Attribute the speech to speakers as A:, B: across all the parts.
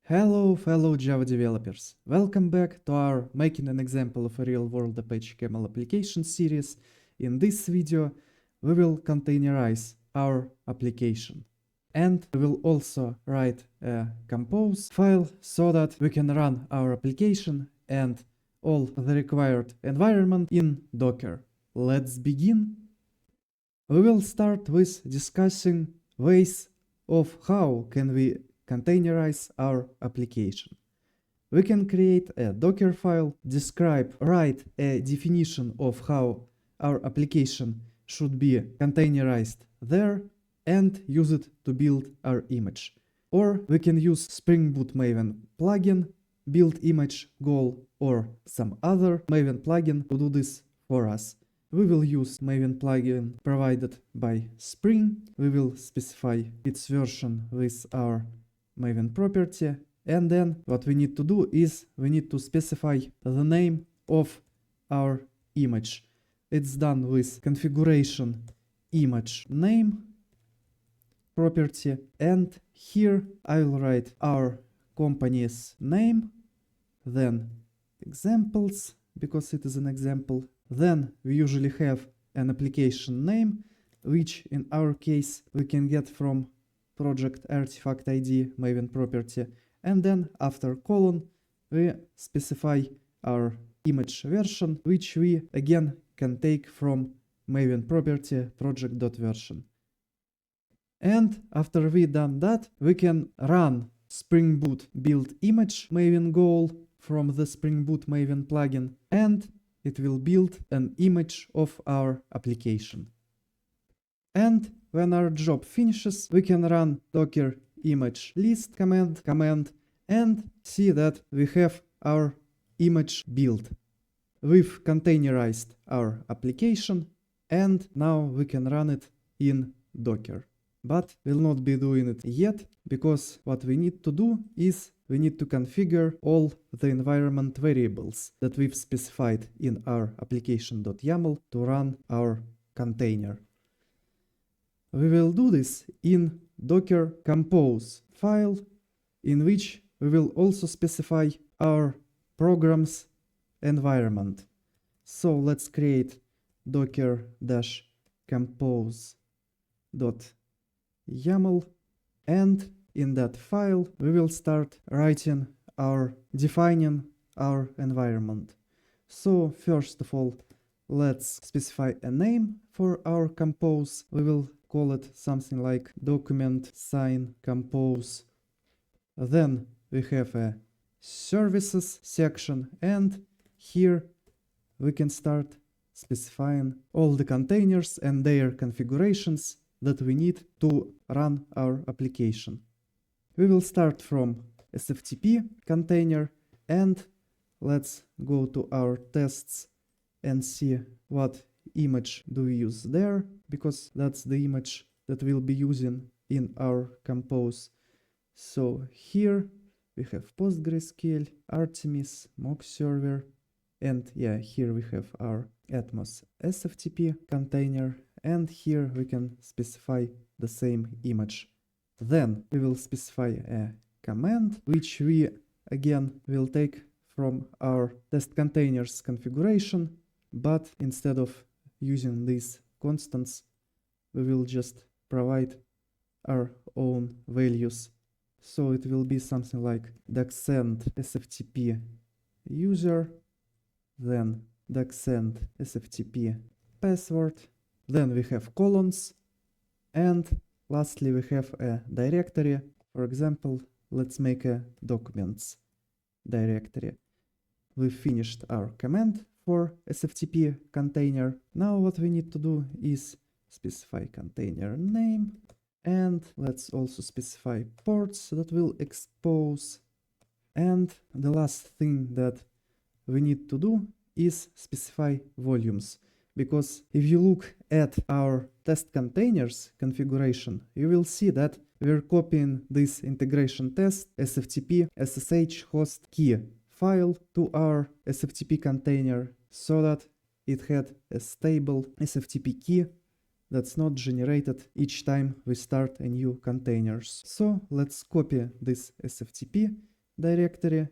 A: Hello fellow Java developers, welcome back to our Making an Example of a Real-World Apache Camel Application series. In this video we will containerize our application. And we will also write a compose file so that we can run our application and all the required environment in Docker. Let's begin. We will start with discussing ways of how can we containerize our application. We can create a Docker file, write a definition of how our application should be containerized there, and use it to build our image. Or we can use Spring Boot Maven plugin, build image goal, or some other Maven plugin to do this for us. We will use Maven plugin provided by Spring. We will specify its version with our Maven property, and then what we need to do is we need to specify the name of our image. It's done with configuration image name property, and here I will write our company's name, then examples, because it is an example. Then we usually have an application name, which in our case we can get from project artifact ID Maven property, and then after colon we specify our image version, which we again can take from Maven property project.version. And after we done that, we can run Spring Boot build image Maven goal from the Spring Boot Maven plugin, and it will build an image of our application. And when our job finishes, we can run docker image list command and see that we have our image built. We've containerized our application, and now we can run it in Docker. But we'll not be doing it yet, because what we need to do is we need to configure all the environment variables that we've specified in our application.yaml to run our container. We will do this in Docker compose file, in which we will also specify our program's environment. So let's create docker-compose.yaml, and in that file we will start defining our environment. So first of all, let's specify a name for our compose. We will call it something like document sign compose. Then we have a services section, and here we can start specifying all the containers and their configurations that we need to run our application. We will start from SFTP container, and let's go to our tests and see what image do we use there, because that's the image that we'll be using in our compose. So here we have Postgresql, Artemis, MockServer, and yeah, here we have our Atmos SFTP container, and here we can specify the same image. Then we will specify a command, which we again will take from our test containers configuration, but instead of using these constants, we will just provide our own values. So it will be something like docsend SFTP user, then docsend SFTP password, then we have colons, and lastly we have a directory. For example, let's make a documents directory. We finished our command for SFTP container. Now what we need to do is specify container name, and let's also specify ports that will expose. And the last thing that we need to do is specify volumes, because if you look at our test containers configuration, you will see that we're copying this integration test SFTP SSH host key file to our SFTP container, so that it had a stable SFTP key that's not generated each time we start a new containers. So let's copy this SFTP directory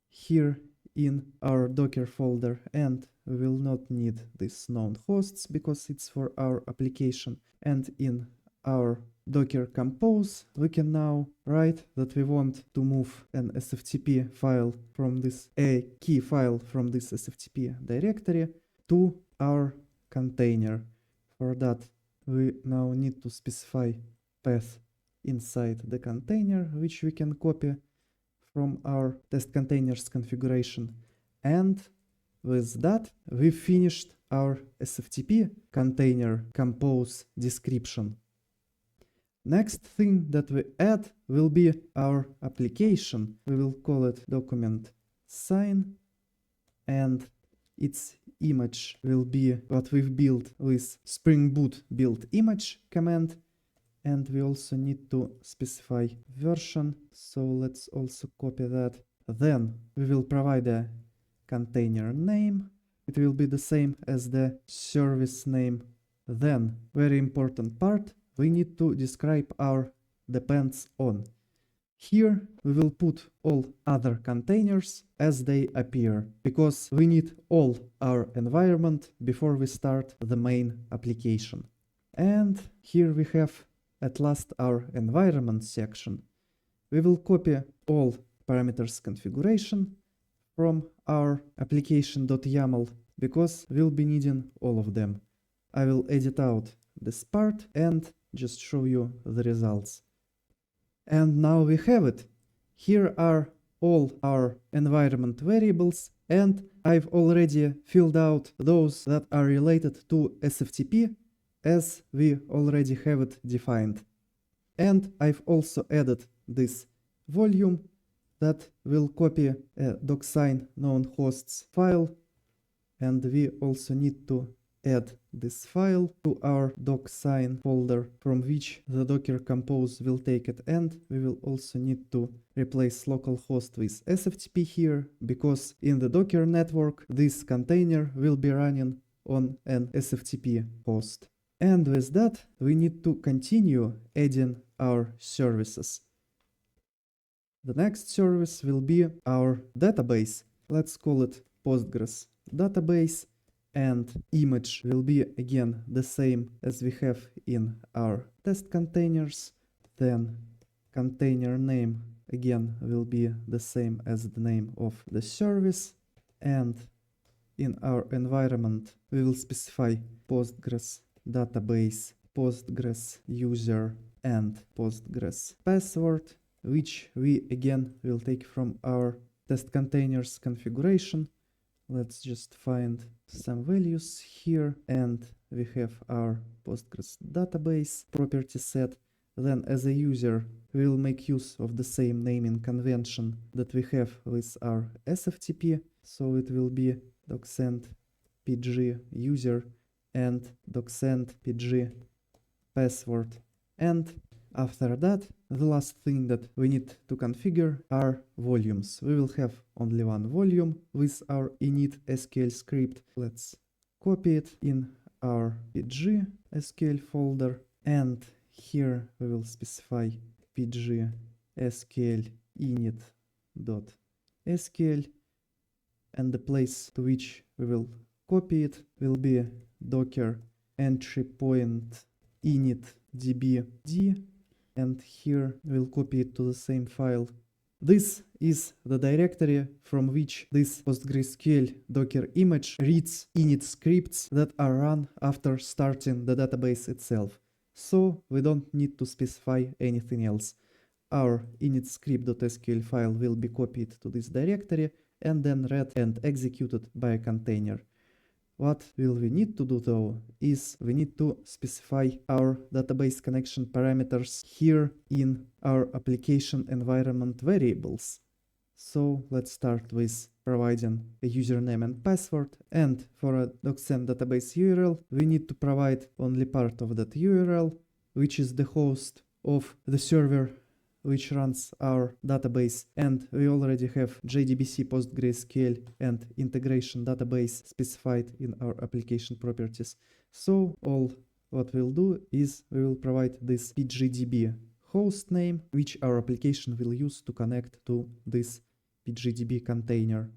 A: here in our Docker folder, and we will not need this known hosts because it's for our application. And in our Docker compose, we can now write that we want to move an SFTP file from this, a key file from this SFTP directory to our container. For that, we now need to specify path inside the container, which we can copy from our test containers configuration. And with that, we finished our SFTP container compose description. Next thing that we add will be our application. We will call it document sign, and its image will be what we've built with Spring Boot build image command. And we also need to specify version, so let's also copy that. Then we will provide a container name. It will be the same as the service name. Then, very important part, we need to describe our depends on. Here we will put all other containers as they appear, because we need all our environment before we start the main application. And here we have at last our environment section. We will copy all parameters configuration from our application.yaml because we'll be needing all of them. I will edit out this part and just show you the results. And now we have it. Here are all our environment variables, and I've already filled out those that are related to SFTP as we already have it defined. And I've also added this volume that will copy a docsign known hosts file, and we also need to add this file to our docsign folder from which the Docker compose will take it, and we will also need to replace localhost with SFTP here, because in the Docker network this container will be running on an SFTP host. And with that, we need to continue adding our services. The next service will be our database. Let's call it Postgres database, and image will be again the same as we have in our test containers. Then container name again will be the same as the name of the service, and in our environment we will specify Postgres database, Postgres user, and Postgres password, which we again will take from our test containers configuration. Let's just find some values here, and we have our Postgres database property set. Then as a user, we will make use of the same naming convention that we have with our SFTP. So it will be docsend pg user and docsend pg password. And after that, the last thing that we need to configure are volumes. We will have only one volume with our init SQL script. Let's copy it in our PgSQL folder, and here we will specify PgSQL init.sql, and the place to which we will copy it will be docker entry point init.dbd, and here we'll copy it to the same file. This is the directory from which this PostgreSQL Docker image reads init scripts that are run after starting the database itself. So we don't need to specify anything else. Our init script.sql file will be copied to this directory and then read and executed by a container. What will we need to do though is we need to specify our database connection parameters here in our application environment variables. So let's start with providing a username and password, and for a docsend database URL we need to provide only part of that URL, which is the host of the server which runs our database, and we already have JDBC PostgreSQL and integration database specified in our application properties. So all what we'll do is we will provide this PGDB host name, which our application will use to connect to this PGDB container.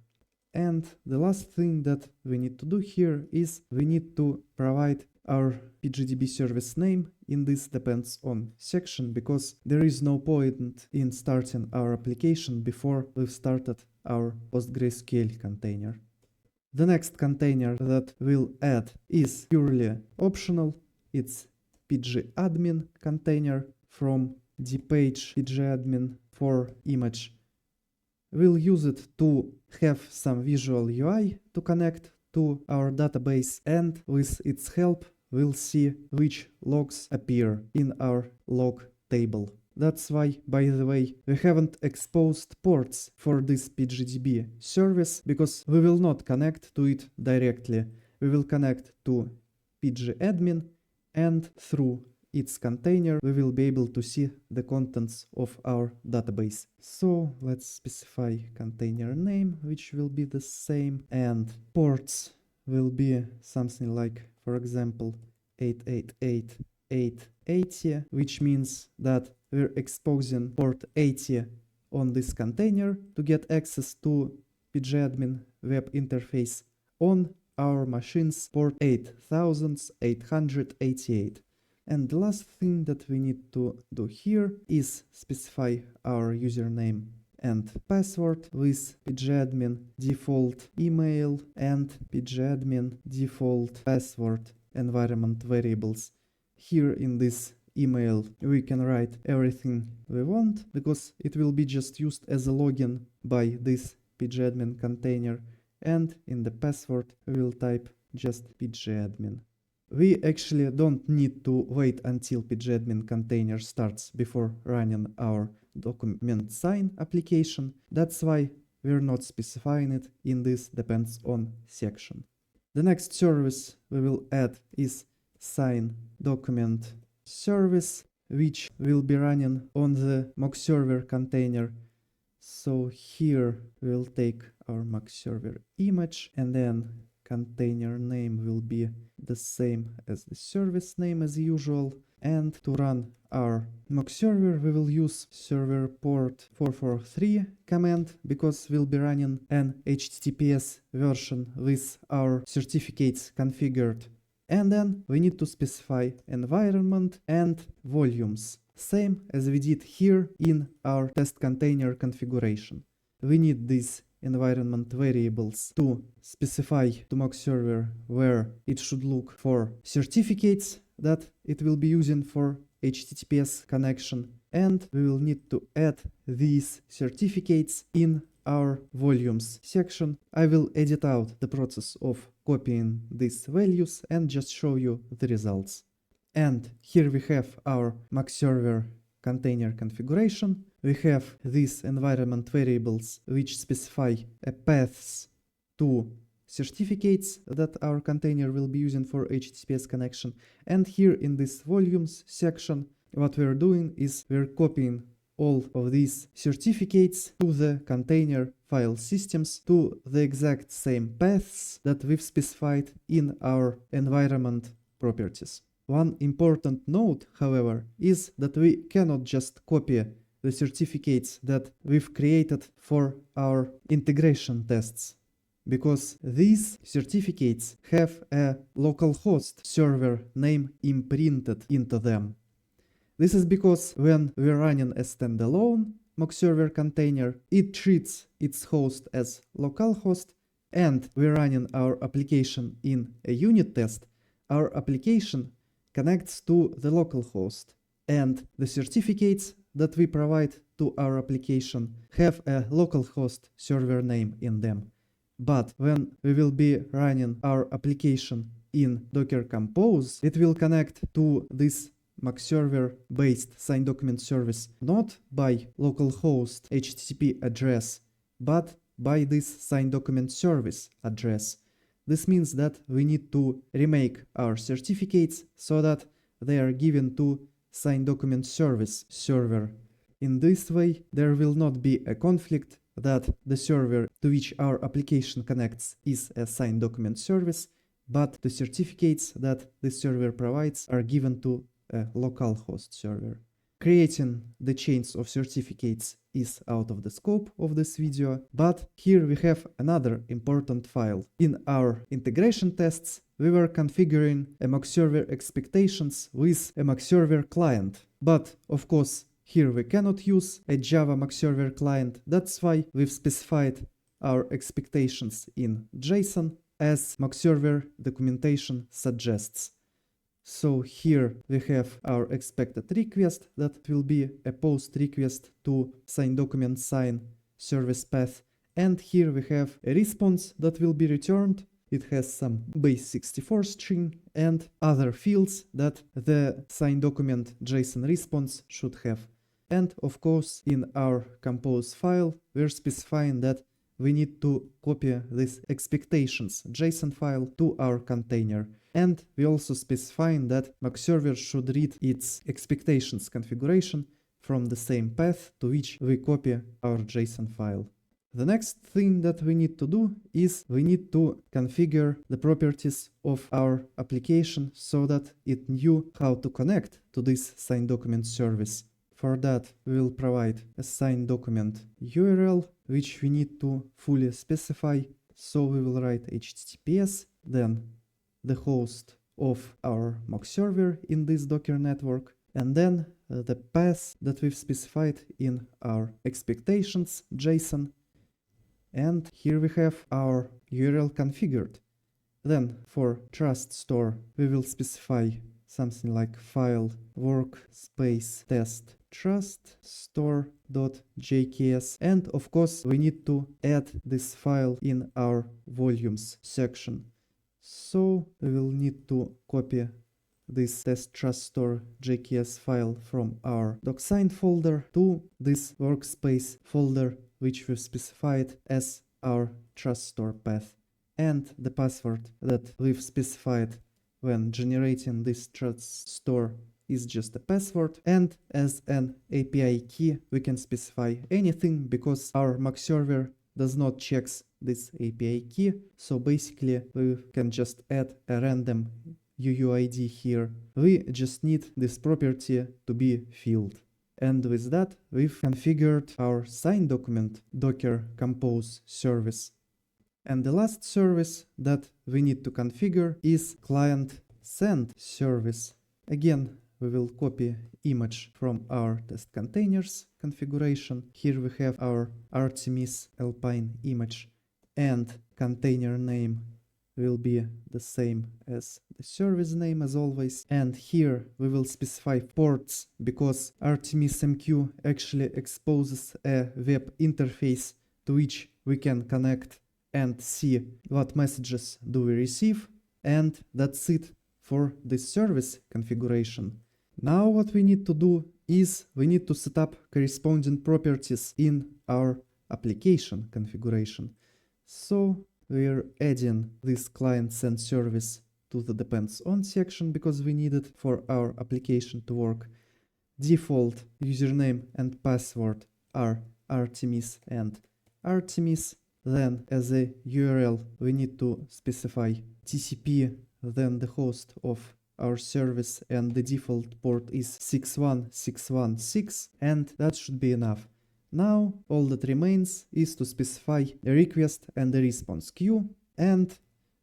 A: And the last thing that we need to do here is we need to provide our PGDB service name in this depends on section, because there is no point in starting our application before we've started our Postgresql container. The next container that we'll add is purely optional. It's PgAdmin container from the page PgAdmin for image. We'll use it to have some visual UI to connect to our database, and with its help we'll see which logs appear in our log table. That's why, by the way, we haven't exposed ports for this PGDB service, because we will not connect to it directly. We will connect to PgAdmin, and through its container we will be able to see the contents of our database. So let's specify container name, which will be the same, and ports will be something like, for example, 888.880, which means that we're exposing port 80 on this container to get access to PgAdmin web interface on our machine's port 8888. And the last thing that we need to do here is specify our username and password with PgAdmin default email and PgAdmin default password environment variables. Here in this email we can write everything we want, because it will be just used as a login by this PgAdmin container, and in the password we will type just PgAdmin. We actually don't need to wait until PgAdmin container starts before running our document sign application. That's why we're not specifying it in this depends on section. The next service we will add is sign document service, which will be running on the MockServer container. So here we'll take our MockServer image, and then container name will be the same as the service name as usual. And to run our MockServer we will use server port 443 command, because we'll be running an HTTPS version with our certificates configured. And then we need to specify environment and volumes, same as we did here in our test container configuration. We need these environment variables to specify to MockServer where it should look for certificates that it will be using for HTTPS connection, and we will need to add these certificates in our volumes section. I will edit out the process of copying these values and just show you the results. And here we have our MockServer container configuration. We have these environment variables which specify paths to certificates that our container will be using for HTTPS connection. And here in this volumes section, what we're doing is we're copying all of these certificates to the container file systems to the exact same paths that we've specified in our environment properties. One important note, however, is that we cannot just copy the certificates that we've created for our integration tests, because these certificates have a localhost server name imprinted into them. This is because when we're running a standalone MockServer container, it treats its host as localhost, and we're running our application in a unit test. Our application connects to the localhost, and the certificates that we provide to our application have a localhost server name in them. But when we will be running our application in Docker Compose, it will connect to this MockServer based sign document service not by localhost HTTP address, but by this sign document service address. This means that we need to remake our certificates so that they are given to sign document service server. In this way, there will not be a conflict that the server to which our application connects is a sign document service, but the certificates that the server provides are given to a localhost server. Creating the chains of certificates is out of the scope of this video, but here we have another important file. In our integration tests, we were configuring a MockServer expectations with a MockServer client. But of course, here we cannot use a Java MockServer client. That's why we've specified our expectations in JSON as MockServer documentation suggests. So here we have our expected request that will be a post request to sign document sign service path. And here we have a response that will be returned. It has some base64 string and other fields that the sign document JSON response should have. And of course, in our compose file, we're specifying that we need to copy this expectations JSON file to our container. And we also specifying that MockServer should read its expectations configuration from the same path to which we copy our JSON file. The next thing that we need to do is we need to configure the properties of our application so that it knew how to connect to this sign document service. For that, we will provide a sign document URL, which we need to fully specify. So we will write HTTPS, then the host of our MockServer in this Docker network, and then the path that we've specified in our expectations JSON. And here we have our URL configured. Then for trust store, we will specify something like file workspace test trust store.jks, and of course we need to add this file in our volumes section. So we will need to copy this test trust store JKS file from our docsign folder to this workspace folder, which we've specified as our trust store path. And the password that we've specified when generating this trust store is just a password, and as an API key we can specify anything because our MockServer does not check this API key. So basically we can just add a random UUID here. We just need this property to be filled. And with that, we've configured our sign document Docker Compose service. And the last service that we need to configure is client send service. Again, we will copy image from our test containers configuration. Here we have our Artemis Alpine image, and container name will be the same as the service name as always. And here we will specify ports because ArtemisMQ actually exposes a web interface to which we can connect and see what messages do we receive. And that's it for this service configuration. Now what we need to do is we need to set up corresponding properties in our application configuration. So we're adding this client send service to the depends on section because we need it for our application to work. Default username and password are Artemis and Artemis. Then as a URL we need to specify TCP, then the host of our service, and the default port is 61616, and that should be enough. Now all that remains is to specify a request and a response queue, and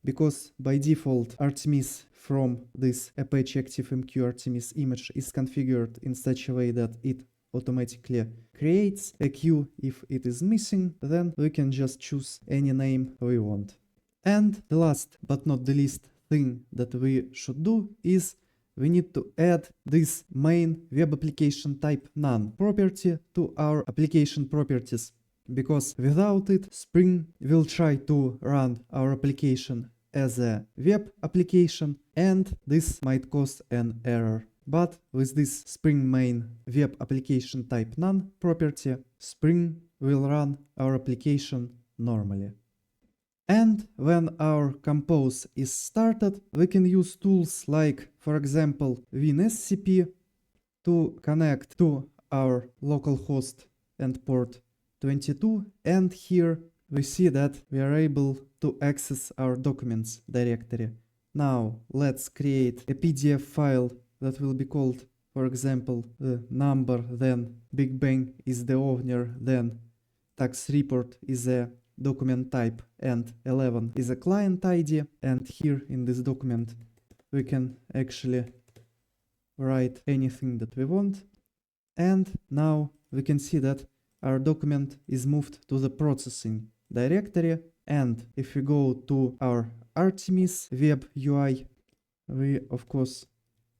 A: because by default Artemis from this Apache ActiveMQ Artemis image is configured in such a way that it automatically creates a queue if it is missing, then we can just choose any name we want. And the last but not the least thing that we should do is we need to add this main web application type none property to our application properties, because without it Spring will try to run our application as a web application and this might cause an error. But with this Spring main web application type none property, Spring will run our application normally. And when our compose is started, we can use tools like, for example, WinSCP to connect to our localhost and port 22. And here we see that we are able to access our documents directory. Now let's create a PDF file that will be called for example, the number, then Big Bang is the owner, then tax report is a document type, and 11 is a client ID. And here in this document, we can actually write anything that we want. And now we can see that our document is moved to the processing directory. And if we go to our Artemis web UI, we of course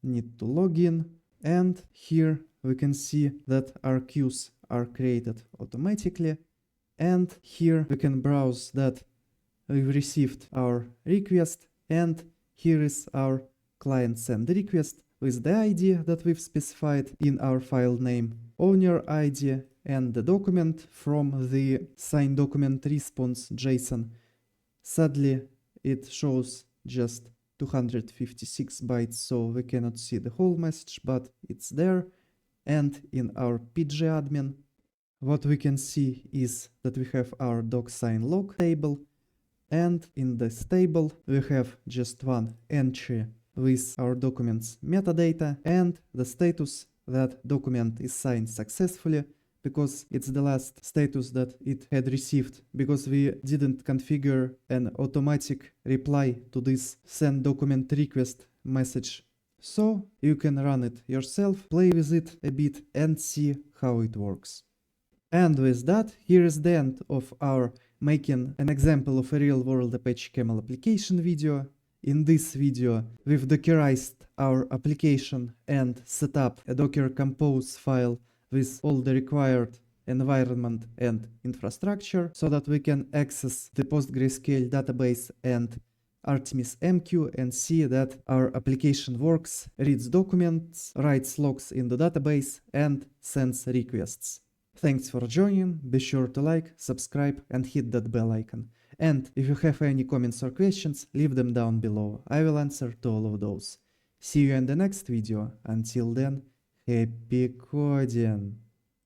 A: need to log in. And here we can see that our queues are created automatically. And here we can browse that we've received our request, and here is our client send request with the ID that we've specified in our file name, owner ID, and the document from the signed document response JSON. Sadly, it shows just 256 bytes, so we cannot see the whole message, but it's there. And in our PgAdmin, what we can see is that we have our docsign log table, and in this table we have just one entry with our document's metadata and the status that document is signed successfully, because it's the last status that it had received, because we didn't configure an automatic reply to this send document request message. So you can run it yourself, play with it a bit and see how it works. And with that, here is the end of our making an example of a real-world Apache Camel application video. In this video, we've dockerized our application and set up a Docker Compose file with all the required environment and infrastructure so that we can access the Postgresql database and ArtemisMQ and see that our application works, reads documents, writes logs in the database, and sends requests. Thanks for joining, be sure to like, subscribe and hit that bell icon. And if you have any comments or questions, leave them down below, I will answer to all of those. See you in the next video, until then, happy coding!